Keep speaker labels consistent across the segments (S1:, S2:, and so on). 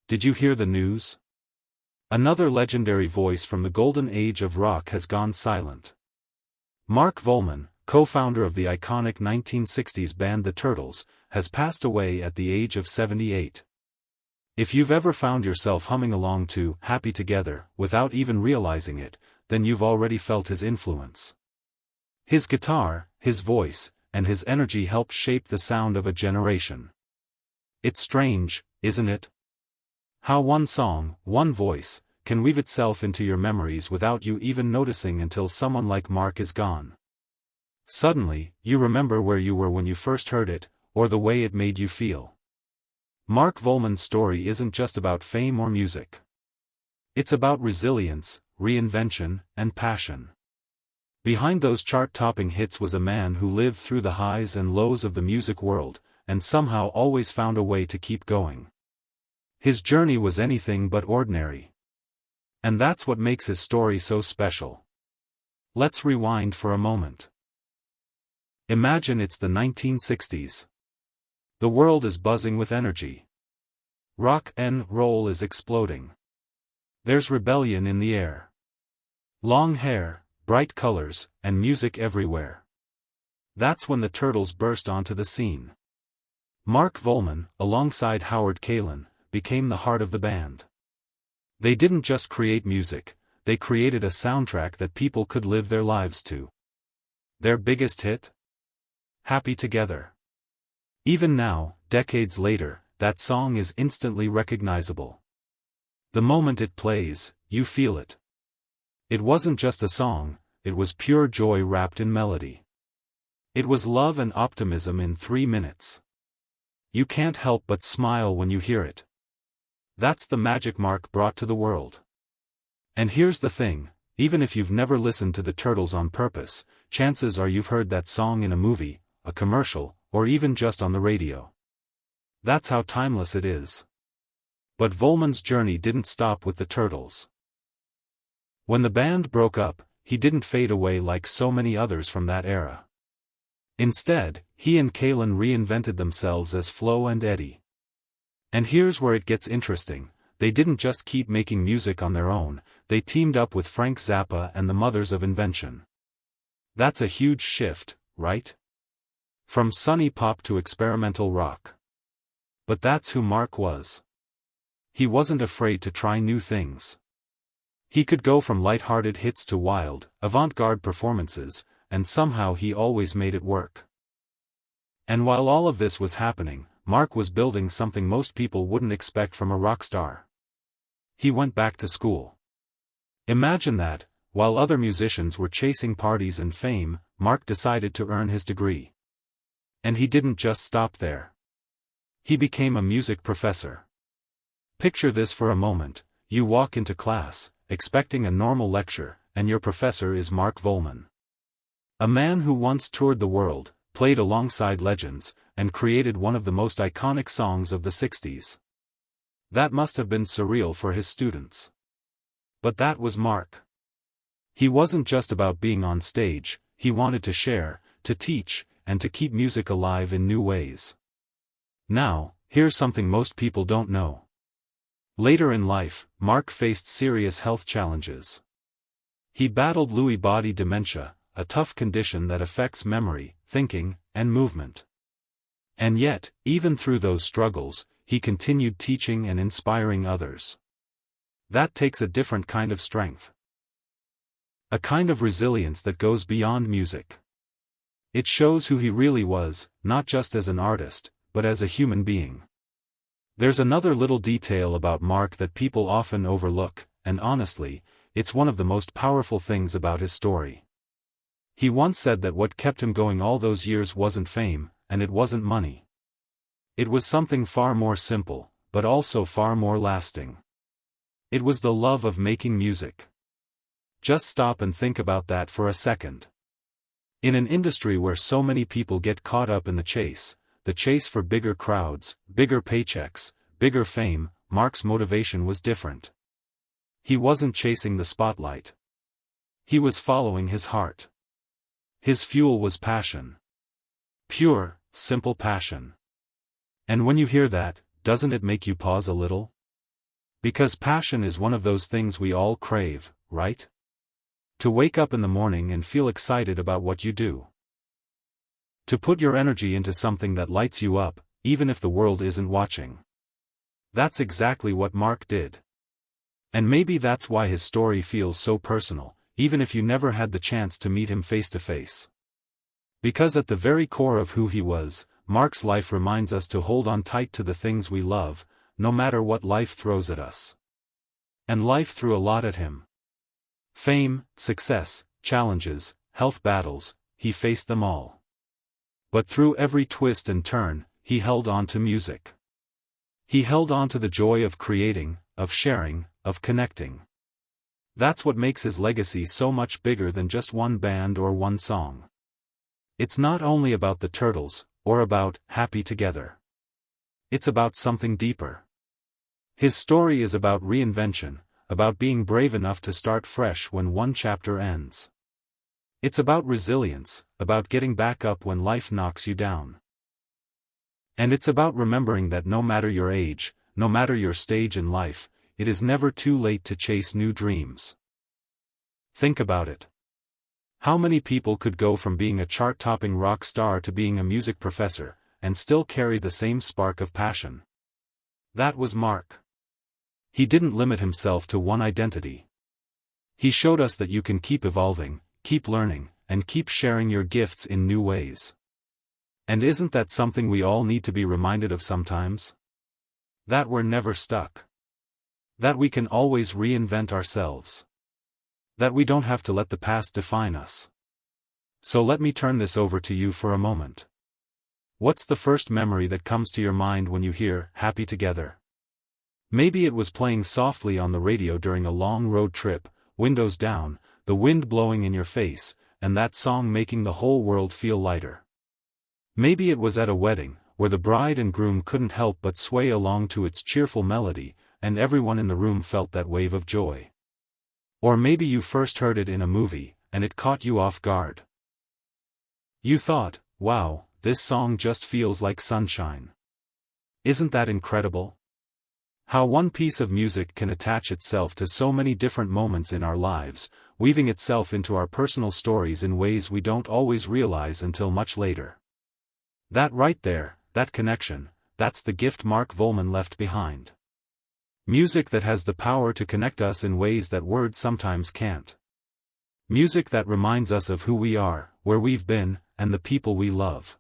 S1: did you hear the news? Another legendary voice from the golden age of rock has gone silent. Mark Volman, co-founder of the iconic 1960s band The Turtles, has passed away at the age of 78. If you've ever found yourself humming along to Happy Together without even realizing it, then you've already felt his influence. His guitar, his voice, and his energy helped shape the sound of a generation. It's strange, isn't it? How one song, one voice, can weave itself into your memories without you even noticing until someone like Mark is gone. Suddenly, you remember where you were when you first heard it, or the way it made you feel. Mark Volman's story isn't just about fame or music. It's about resilience, reinvention, and passion. Behind those chart-topping hits was a man who lived through the highs and lows of the music world, and somehow always found a way to keep going. His journey was anything but ordinary. And that's what makes his story so special. Let's rewind for a moment. Imagine it's the 1960s. The world is buzzing with energy. Rock and roll is exploding. There's rebellion in the air. Long hair, bright colors, and music everywhere. That's when the Turtles burst onto the scene. Mark Volman, alongside Howard Kaylan, became the heart of the band. They didn't just create music, they created a soundtrack that people could live their lives to. Their biggest hit? Happy Together. Even now, decades later, that song is instantly recognizable. The moment it plays, you feel it. It wasn't just a song, it was pure joy wrapped in melody. It was love and optimism in 3 minutes. You can't help but smile when you hear it. That's the magic Mark brought to the world. And here's the thing, even if you've never listened to the Turtles on purpose, chances are you've heard that song in a movie, a commercial, or even just on the radio. That's how timeless it is. But Volman's journey didn't stop with the Turtles. When the band broke up, he didn't fade away like so many others from that era. Instead, he and Kaylan reinvented themselves as Flo and Eddie. And here's where it gets interesting, they didn't just keep making music on their own, they teamed up with Frank Zappa and the Mothers of Invention. That's a huge shift, right? From sunny pop to experimental rock. But that's who Mark was. He wasn't afraid to try new things. He could go from light-hearted hits to wild, avant-garde performances, and somehow he always made it work. And while all of this was happening, Mark was building something most people wouldn't expect from a rock star. He went back to school. Imagine that, while other musicians were chasing parties and fame, Mark decided to earn his degree. And he didn't just stop there. He became a music professor. Picture this for a moment, you walk into class, expecting a normal lecture, and your professor is Mark Volman. A man who once toured the world, played alongside legends, and created one of the most iconic songs of the 60s. That must have been surreal for his students. But that was Mark. He wasn't just about being on stage, he wanted to share, to teach, and to keep music alive in new ways. Now, here's something most people don't know. Later in life, Mark faced serious health challenges. He battled Lewy body dementia, a tough condition that affects memory, thinking, and movement. And yet, even through those struggles, he continued teaching and inspiring others. That takes a different kind of strength. A kind of resilience that goes beyond music. It shows who he really was, not just as an artist, but as a human being. There's another little detail about Mark that people often overlook, and honestly, it's one of the most powerful things about his story. He once said that what kept him going all those years wasn't fame, and it wasn't money. It was something far more simple, but also far more lasting. It was the love of making music. Just stop and think about that for a second. In an industry where so many people get caught up in the chase for bigger crowds, bigger paychecks, bigger fame, Mark's motivation was different. He wasn't chasing the spotlight. He was following his heart. His fuel was passion. Pure, simple passion. And when you hear that, doesn't it make you pause a little? Because passion is one of those things we all crave, right? To wake up in the morning and feel excited about what you do. To put your energy into something that lights you up, even if the world isn't watching. That's exactly what Mark did. And maybe that's why his story feels so personal, even if you never had the chance to meet him face to face. Because at the very core of who he was, Mark's life reminds us to hold on tight to the things we love, no matter what life throws at us. And life threw a lot at him. Fame, success, challenges, health battles, he faced them all. But through every twist and turn, he held on to music. He held on to the joy of creating, of sharing, of connecting. That's what makes his legacy so much bigger than just one band or one song. It's not only about the Turtles, or about Happy Together. It's about something deeper. His story is about reinvention, about being brave enough to start fresh when one chapter ends. It's about resilience, about getting back up when life knocks you down. And it's about remembering that no matter your age, no matter your stage in life, it is never too late to chase new dreams. Think about it. How many people could go from being a chart-topping rock star to being a music professor, and still carry the same spark of passion? That was Mark. He didn't limit himself to one identity. He showed us that you can keep evolving, keep learning, and keep sharing your gifts in new ways. And isn't that something we all need to be reminded of sometimes? That we're never stuck. That we can always reinvent ourselves. That we don't have to let the past define us. So let me turn this over to you for a moment. What's the first memory that comes to your mind when you hear Happy Together? Maybe it was playing softly on the radio during a long road trip, windows down, the wind blowing in your face, and that song making the whole world feel lighter. Maybe it was at a wedding, where the bride and groom couldn't help but sway along to its cheerful melody, and everyone in the room felt that wave of joy. Or maybe you first heard it in a movie, and it caught you off guard. You thought, wow, this song just feels like sunshine. Isn't that incredible? How one piece of music can attach itself to so many different moments in our lives, weaving itself into our personal stories in ways we don't always realize until much later. That right there, that connection, that's the gift Mark Volman left behind. Music that has the power to connect us in ways that words sometimes can't. Music that reminds us of who we are, where we've been, and the people we love.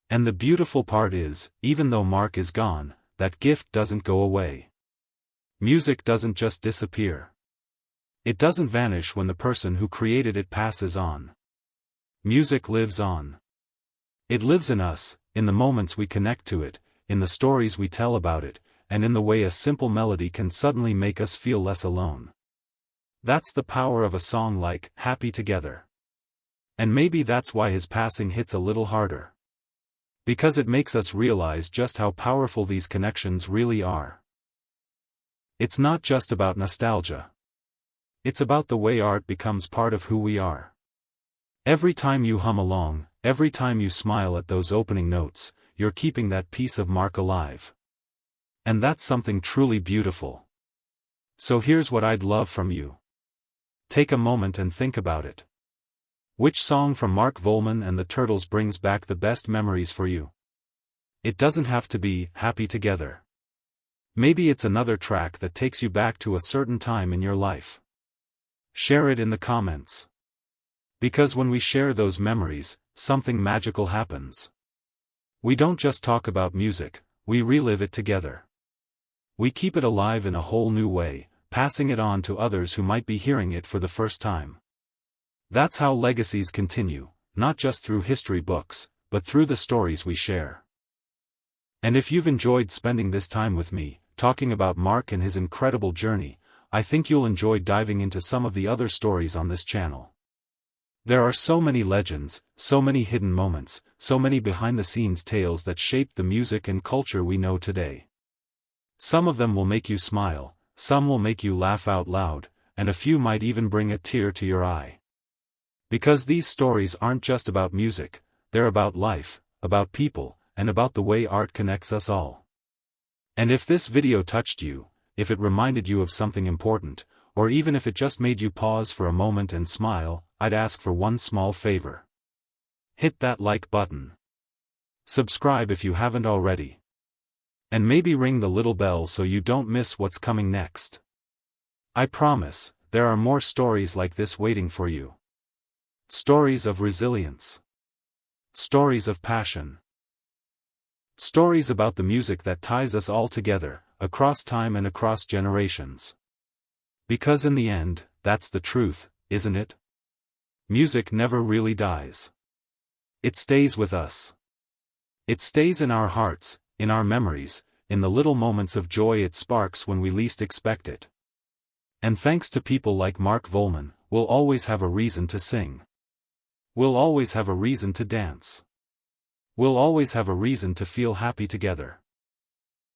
S1: And the beautiful part is, even though Mark is gone, that gift doesn't go away. Music doesn't just disappear. It doesn't vanish when the person who created it passes on. Music lives on. It lives in us, in the moments we connect to it, in the stories we tell about it, and in the way a simple melody can suddenly make us feel less alone. That's the power of a song like Happy Together. And maybe that's why his passing hits a little harder. Because it makes us realize just how powerful these connections really are. It's not just about nostalgia. It's about the way art becomes part of who we are. Every time you hum along, every time you smile at those opening notes, you're keeping that piece of Mark alive. And that's something truly beautiful. So here's what I'd love from you. Take a moment and think about it. Which song from Mark Volman and the Turtles brings back the best memories for you? It doesn't have to be Happy Together. Maybe it's another track that takes you back to a certain time in your life. Share it in the comments. Because when we share those memories, something magical happens. We don't just talk about music, we relive it together. We keep it alive in a whole new way, passing it on to others who might be hearing it for the first time. That's how legacies continue, not just through history books, but through the stories we share. And if you've enjoyed spending this time with me, talking about Mark and his incredible journey, I think you'll enjoy diving into some of the other stories on this channel. There are so many legends, so many hidden moments, so many behind-the-scenes tales that shaped the music and culture we know today. Some of them will make you smile, some will make you laugh out loud, and a few might even bring a tear to your eye. Because these stories aren't just about music, they're about life, about people, and about the way art connects us all. And if this video touched you, if it reminded you of something important, or even if it just made you pause for a moment and smile, I'd ask for one small favor. Hit that like button. Subscribe if you haven't already. And maybe ring the little bell so you don't miss what's coming next. I promise, there are more stories like this waiting for you. Stories of resilience. Stories of passion. Stories about the music that ties us all together, across time and across generations. Because in the end, that's the truth, isn't it? Music never really dies. It stays with us. It stays in our hearts, in our memories, in the little moments of joy it sparks when we least expect it. And thanks to people like Mark Volman, we'll always have a reason to sing. We'll always have a reason to dance. We'll always have a reason to feel happy together.